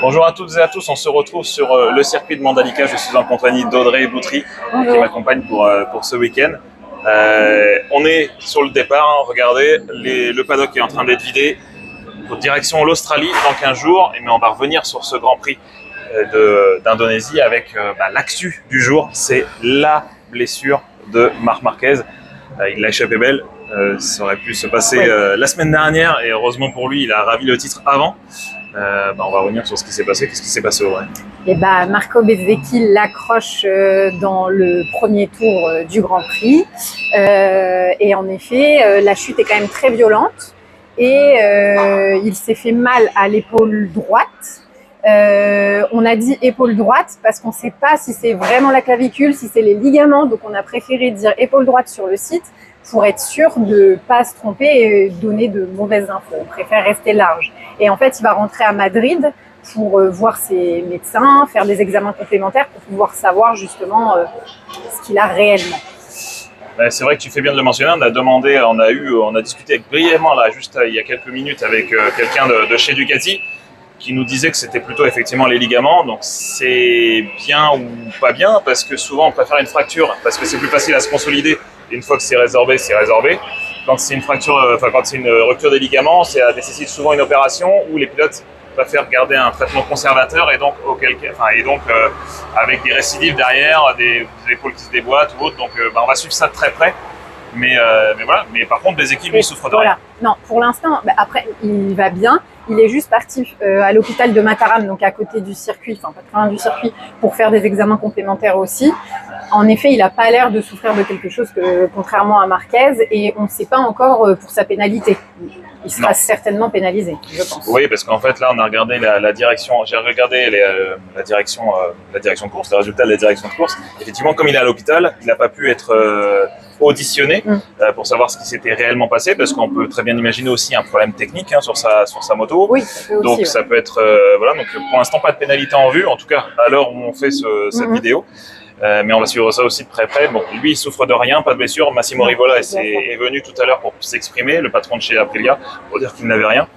Bonjour à toutes et à tous, on se retrouve sur le circuit de Mandalika. Je suis en compagnie d'Audrey Boutry qui m'accompagne pour ce week-end. On est sur le départ, hein. Regardez, le paddock est en train d'être vidé. Direction l'Australie dans 15 jours, mais on va revenir sur ce Grand Prix d'Indonésie avec l'actu du jour, c'est la blessure de Marc Marquez. Il l'a échappé belle, ça aurait pu se passer la semaine dernière et heureusement pour lui, il a ravi le titre avant. On va revenir sur ce qui s'est passé. Qu'est-ce qui s'est passé au vrai? Marco Bezzecchi l'accroche dans le premier tour du Grand Prix. Et en effet, la chute est quand même très violente. Et il s'est fait mal à l'épaule droite. On a dit épaule droite parce qu'on ne sait pas si c'est vraiment la clavicule, si c'est les ligaments. Donc on a préféré dire épaule droite sur le site pour être sûr de ne pas se tromper et donner de mauvaises infos. On préfère rester large. Et en fait, il va rentrer à Madrid pour voir ses médecins, faire des examens complémentaires pour pouvoir savoir justement ce qu'il a réellement. C'est vrai que tu fais bien de le mentionner. On a discuté brièvement là, juste il y a quelques minutes avec quelqu'un de chez Ducati qui nous disait que c'était plutôt effectivement les ligaments. Donc c'est bien ou pas bien parce que souvent on préfère une fracture parce que c'est plus facile à se consolider. Et une fois que c'est résorbé, c'est résorbé. Quand c'est une fracture, quand c'est une rupture des ligaments, ça nécessite souvent une opération où les pilotes préfèrent garder un traitement conservateur et donc avec des récidives derrière, des épaules qui se déboîtent ou autre. Donc on va suivre ça de très près. Mais voilà. Mais par contre, les équipes lui souffrent de rien. Non, pour l'instant, après il va bien. Il est juste parti à l'hôpital de Mataram, donc à côté du circuit, enfin pas très loin du circuit, pour faire des examens complémentaires aussi. En effet, il n'a pas l'air de souffrir de quelque chose contrairement à Marquez, et on ne sait pas encore pour sa pénalité. Il sera certainement pénalisé, je pense. Oui, parce qu'en fait, là, on a regardé la direction. J'ai regardé la direction de course, le résultat de la direction de course. Effectivement, comme il est à l'hôpital, il n'a pas pu être auditionné pour savoir ce qui s'était réellement passé, parce qu'on peut très bien imaginer aussi un problème technique sur sa moto. Oui, ça peut aussi, donc ça peut être voilà. Donc pour l'instant, pas de pénalité en vue, en tout cas à l'heure où on fait cette vidéo. Mais on va suivre ça aussi de très près. Bon, lui, il souffre de rien, pas de blessure. Massimo Rivola est venu tout à l'heure pour s'exprimer, le patron de chez Aprilia, pour dire qu'il n'avait rien.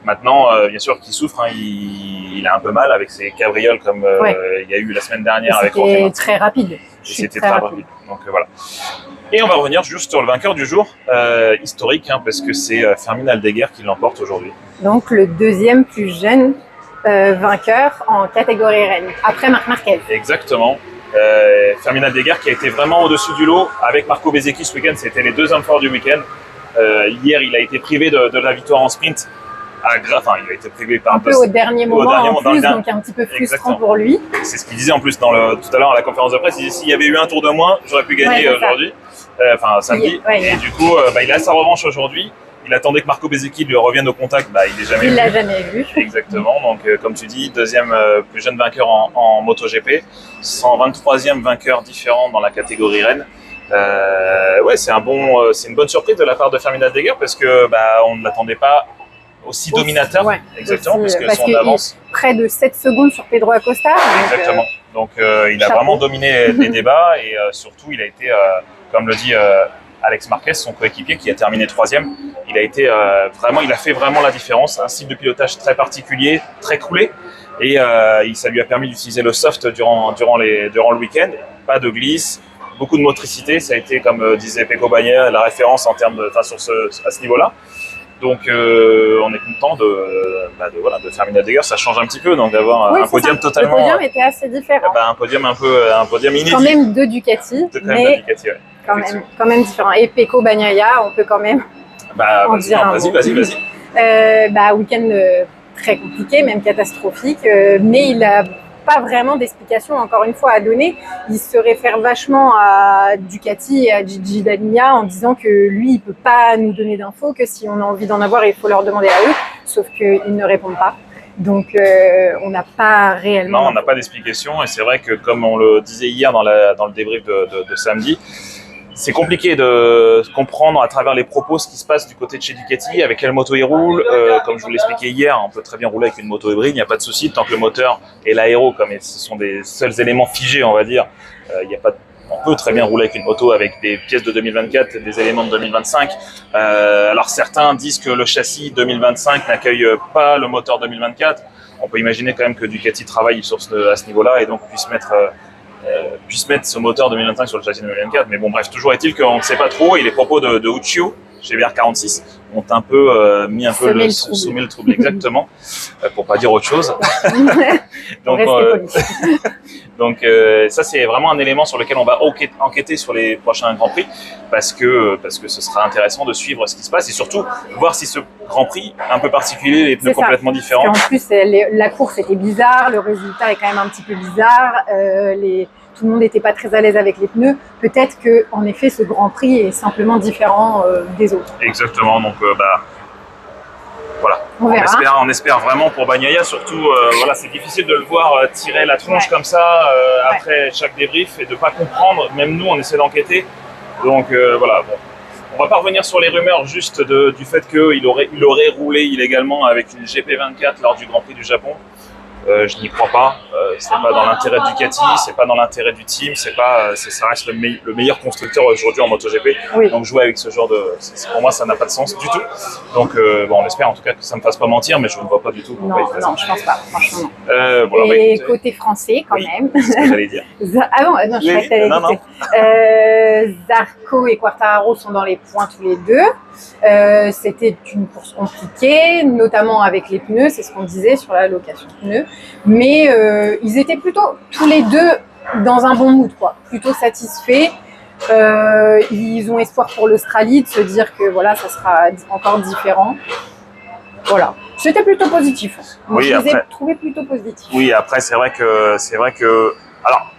Maintenant, bien sûr qu'il souffre, il a un peu mal avec ses cabrioles comme il y a eu la semaine dernière avec Jorge Martin. C'était très rapide. C'était très rapide. Donc voilà. Et on va revenir juste sur le vainqueur du jour, historique, parce que c'est Fermín Aldeguer qui l'emporte aujourd'hui. Donc le deuxième plus jeune vainqueur en catégorie Rennes, après Marc Marquez. Exactement. Fermín Aldeguer qui a été vraiment au-dessus du lot avec Marco Bezzecchi ce week-end. C'était les deux hommes forts du week-end. Hier, il a été privé de la victoire en sprint. Il a été privé par un peu au dernier moment en plus, donc un petit peu frustrant pour lui. C'est ce qu'il disait en plus tout à l'heure à la conférence de presse. Il disait s'il y avait eu un tour de moins, j'aurais pu gagner aujourd'hui, samedi. Et du coup, il a sa revanche aujourd'hui. Il attendait que Marco Bezzecchi lui revienne au contact, il l'a jamais vu. Exactement, donc comme tu dis, deuxième plus jeune vainqueur en MotoGP, 123e vainqueur différent dans la catégorie Rennes. C'est une bonne surprise de la part de Fermín Aldeguer parce que on ne l'attendait pas aussi dominateur, exactement, puisque son avance près de 7 secondes sur Pedro Acosta. Exactement. Donc il a vraiment dominé les débats et surtout il a été, comme le dit Alex Marquez, son coéquipier qui a terminé 3e, il a fait vraiment la différence. Un style de pilotage très particulier, très coulé, et ça lui a permis d'utiliser le soft durant le week-end. Pas de glisse, beaucoup de motricité. Ça a été, comme disait Pecco Bagnaia, la référence à ce niveau-là. Donc on est content de Fermín Aldeguer, ça change un petit peu, donc d'avoir un podium totalement. Le podium était assez différent. Un podium inédit. Quand même de Ducati, mais quand même différent. Et Pecco Bagnaia, on peut quand même en dire un mot. Vas-y. Week-end très compliqué, même catastrophique, mais il a pas vraiment d'explication encore une fois à donner. Il se réfère vachement à Ducati et à Gigi Dall'Igna en disant que lui il peut pas nous donner d'infos, que si on a envie d'en avoir il faut leur demander à eux, sauf qu'ils ne répondent pas. Donc on n'a pas réellement... Non, on n'a pas d'explication et c'est vrai que comme on le disait hier dans le débrief de samedi, c'est compliqué de comprendre à travers les propos ce qui se passe du côté de chez Ducati, avec quelle moto ils roulent. Comme je vous l'expliquais hier, on peut très bien rouler avec une moto hybride, il n'y a pas de souci, tant que le moteur et l'aéro, comme ce sont des seuls éléments figés, on va dire, il n'y a pas on peut très bien rouler avec une moto avec des pièces de 2024, des éléments de 2025. Alors certains disent que le châssis 2025 n'accueille pas le moteur 2024. On peut imaginer quand même que Ducati travaille à ce niveau-là et donc puisse mettre ce moteur 2025 sur le châssis 2024. Mais bon, bref, toujours est-il qu'on ne sait pas trop. Et les propos de Uccio chez VR46 ont un peu mis un peu semé le trouble, exactement, pour pas dire autre chose. Donc ça c'est vraiment un élément sur lequel on va enquêter sur les prochains Grands Prix parce que ce sera intéressant de suivre ce qui se passe et surtout voir si ce Grand Prix un peu particulier, les pneus complètement différents. En plus la course était bizarre, le résultat est quand même un petit peu bizarre, tout le monde n'était pas très à l'aise avec les pneus. Peut-être que en effet ce Grand Prix est simplement différent des autres. Exactement, donc voilà. On espère vraiment pour Bagnaia, surtout voilà, c'est difficile de le voir tirer la tronche comme ça après chaque débrief et de pas comprendre. Même nous, on essaie d'enquêter. Donc voilà. Bon. On va pas revenir sur les rumeurs juste du fait qu'il aurait roulé illégalement avec une GP24 lors du Grand Prix du Japon. Je n'y crois pas. C'est pas dans l'intérêt de Ducati, c'est pas dans l'intérêt du team, ça reste le meilleur constructeur aujourd'hui en MotoGP. Oui. Donc jouer avec ce genre pour moi, ça n'a pas de sens du tout. Donc bon, on espère en tout cas que ça me fasse pas mentir, mais je ne vois pas du tout pourquoi il fait ça. Non, je pense pas, franchement. Voilà, et côté français, quand même. C'est ce que j'allais dire. Ah bon, non, je crois que t'allais dire. Zarco et Quartararo sont dans les points tous les deux. C'était une course compliquée, notamment avec les pneus, c'est ce qu'on disait sur la location de pneus. Mais ils étaient plutôt tous les deux dans un bon mood, quoi, plutôt satisfaits. Ils ont espoir pour l'Australie de se dire que voilà, ça sera encore différent. Voilà, c'était plutôt positif. Donc, je les ai trouvés plutôt positifs. Oui, après c'est vrai que alors.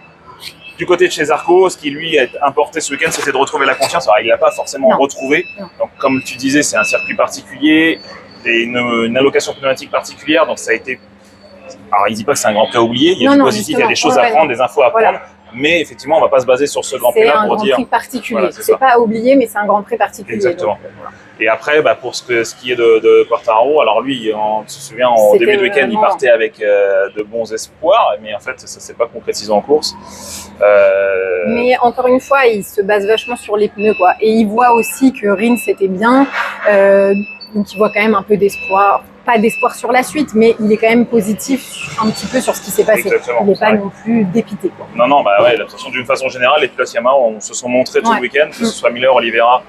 Du côté de chez Zarco, ce qui lui a importé ce week-end, c'était de retrouver la confiance. Alors, il ne l'a pas forcément retrouvé. Non. Donc, comme tu disais, c'est un circuit particulier, une allocation pneumatique particulière. Donc, ça a été. Alors, il ne dit pas que c'est un Grand Prix à oublier. Il y a du positif, il y a des choses à prendre, des infos à prendre. Mais effectivement, on ne va pas se baser sur ce Grand Prix-là pour dire. C'est un Grand Prix particulier. Voilà, c'est pas à oublier, mais c'est un Grand Prix particulier. Exactement. Donc, voilà. Et après, pour ce qui est de Quartararo, alors lui, on se souvient, en début de week-end, il partait avec de bons espoirs, mais en fait, ça ne s'est pas concrétisé en course. Mais encore une fois, il se base vachement sur les pneus, quoi. Et il voit aussi que Rins était bien, donc il voit quand même un peu d'espoir. Pas d'espoir sur la suite, mais il est quand même positif un petit peu sur ce qui s'est passé. Exactement, il n'est pas non plus dépité, quoi. Non, d'une façon générale, les pilotes Yamaha se sont montrés tout le week-end, que ce soit Miller, Oliveira,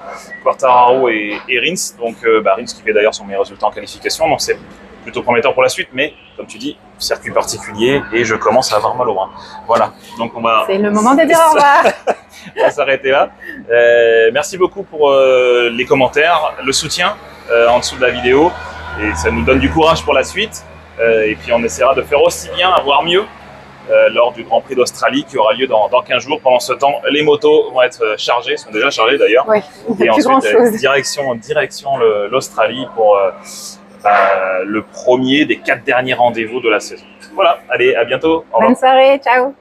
Quartararo et Rins. Donc Rins qui fait d'ailleurs son meilleur résultat en qualification, donc c'est plutôt prometteur pour la suite, mais comme tu dis, circuit particulier et je commence à avoir mal au bras. Voilà, donc on va... C'est le moment de dire au revoir. On va s'arrêter là. Merci beaucoup pour les commentaires, le soutien en dessous de la vidéo. Et ça nous donne du courage pour la suite. Et puis on essaiera de faire aussi bien, voire mieux, lors du Grand Prix d'Australie qui aura lieu dans 15 jours. Pendant ce temps, les motos vont être chargées, sont déjà chargées d'ailleurs. Oui, et ensuite, direction l'Australie pour le premier des 4 derniers rendez-vous de la saison. Voilà, allez, à bientôt. Bonne soirée, ciao.